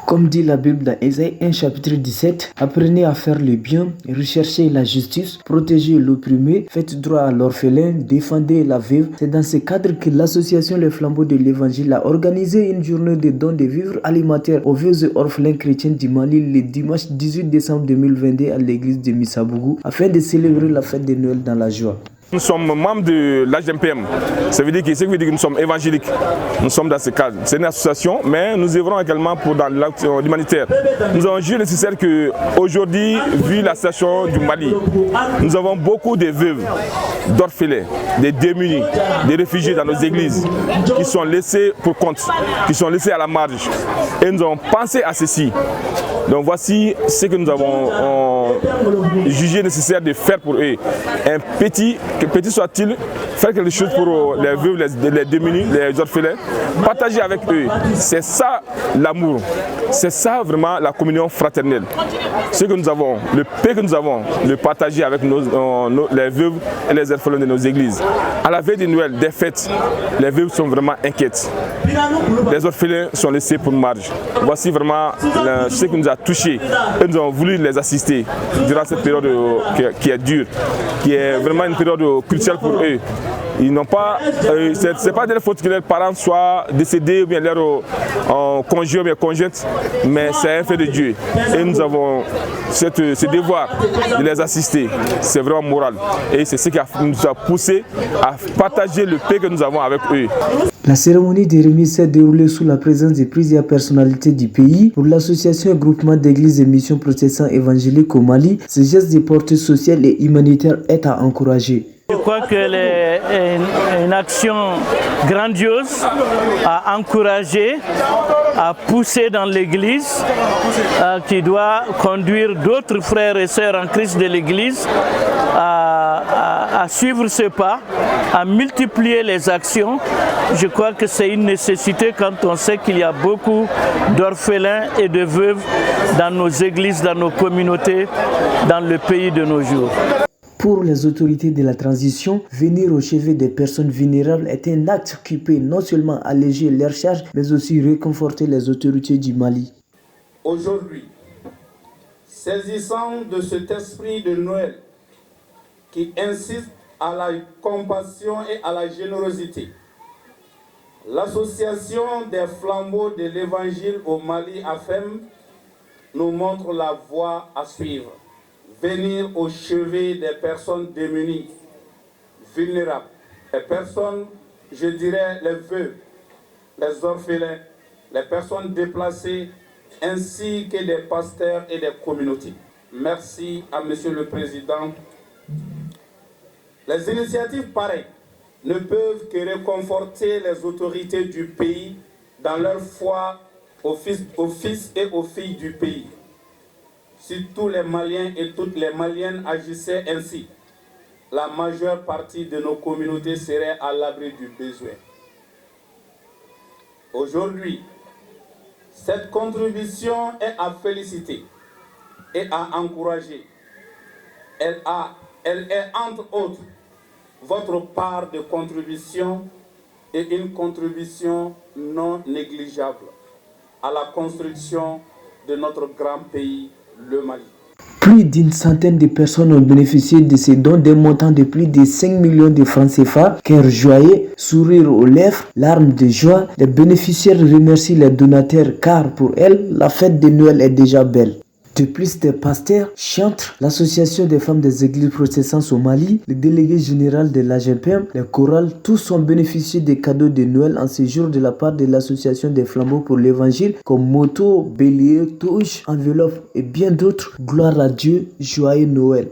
Comme dit la Bible dans Ésaïe 1 chapitre 17, apprenez à faire le bien, recherchez la justice, protégez l'opprimé, faites droit à l'orphelin, défendez la veuve. C'est dans ce cadre que l'association Les Flambeaux de l'Évangile a organisé une journée de dons de vivres alimentaires aux veuves et orphelins chrétiens du Mali le dimanche 18 décembre 2022 à l'église de Missabougou afin de célébrer la fête de Noël dans la joie. Nous sommes membres de l'AGMPM, ça veut dire que nous sommes évangéliques, nous sommes dans ce cadre. C'est une association, mais nous œuvrons également dans l'action humanitaire. Nous avons jugé nécessaire qu'aujourd'hui, vu la situation du Mali, nous avons beaucoup de veuves, d'orphelins, des démunis, des réfugiés dans nos églises qui sont laissés pour compte, qui sont laissés à la marge. Et nous avons pensé à ceci. Donc voici ce que nous avons jugé nécessaire de faire pour eux. Un petit soit-il, faire quelque chose pour les veuves, les démunis, les orphelins, partager avec eux. C'est ça l'amour, c'est ça vraiment la communion fraternelle. Ce que nous avons, le paix que nous avons, le partager avec les veuves et les orphelins de nos églises. À la veille de Noël, des fêtes, les veuves sont vraiment inquiètes. Les orphelins sont laissés pour marge. Voici vraiment ce qui nous a touchés et nous avons voulu les assister durant cette période qui est dure, qui est vraiment une période cruciale pour eux. Ils n'ont pas, c'est pas de leur faute que leurs parents soient décédés ou bien leurs conjoints ou bien conjointes, mais c'est un fait de Dieu. Et nous avons ce devoir de les assister. C'est vraiment moral. Et c'est ce qui nous a poussé à partager le paix que nous avons avec eux. La cérémonie de remise s'est déroulée sous la présence de plusieurs personnalités du pays. Pour l'association et groupement d'églises et missions protestants évangéliques au Mali, ce geste de portée sociale et humanitaire est à encourager. Je crois que c'est une action grandiose à encourager, à pousser dans l'Église, qui doit conduire d'autres frères et sœurs en Christ de l'Église à suivre ce pas, à multiplier les actions. Je crois que c'est une nécessité quand on sait qu'il y a beaucoup d'orphelins et de veuves dans nos églises, dans nos communautés, dans le pays de nos jours. Pour les autorités de la transition, venir au chevet des personnes vulnérables est un acte qui peut non seulement alléger leurs charges, mais aussi réconforter les autorités du Mali. Aujourd'hui, saisissant de cet esprit de Noël qui insiste à la compassion et à la générosité, l'association des Flambeaux de l'Évangile au Mali, AFEM, nous montre la voie à suivre. Venir au chevet des personnes démunies, vulnérables, les personnes, je dirais les veuves, les orphelins, les personnes déplacées, ainsi que des pasteurs et des communautés. Merci à Monsieur le Président. Les initiatives pareilles ne peuvent que réconforter les autorités du pays dans leur foi aux fils et aux filles du pays. Si tous les Maliens et toutes les Maliennes agissaient ainsi, la majeure partie de nos communautés serait à l'abri du besoin. Aujourd'hui, cette contribution est à féliciter et à encourager. Elle est entre autres votre part de contribution et une contribution non négligeable à la construction de notre grand pays, le Mali. Plus d'une centaine de personnes ont bénéficié de ces dons d'un montant de plus de 5 millions de francs CFA. Cœur joyeux, sourire aux lèvres, larmes de joie. Les bénéficiaires remercient les donateurs car pour elles, la fête de Noël est déjà belle. De plus, des pasteurs, chantres, l'association des femmes des églises protestantes au Mali, le délégué général de l'AGPM, les chorales, tous ont bénéficié des cadeaux de Noël en ce jour de la part de l'association des Flambeaux pour l'Évangile, comme moto, bélier, touche, enveloppe et bien d'autres. Gloire à Dieu, joyeux Noël.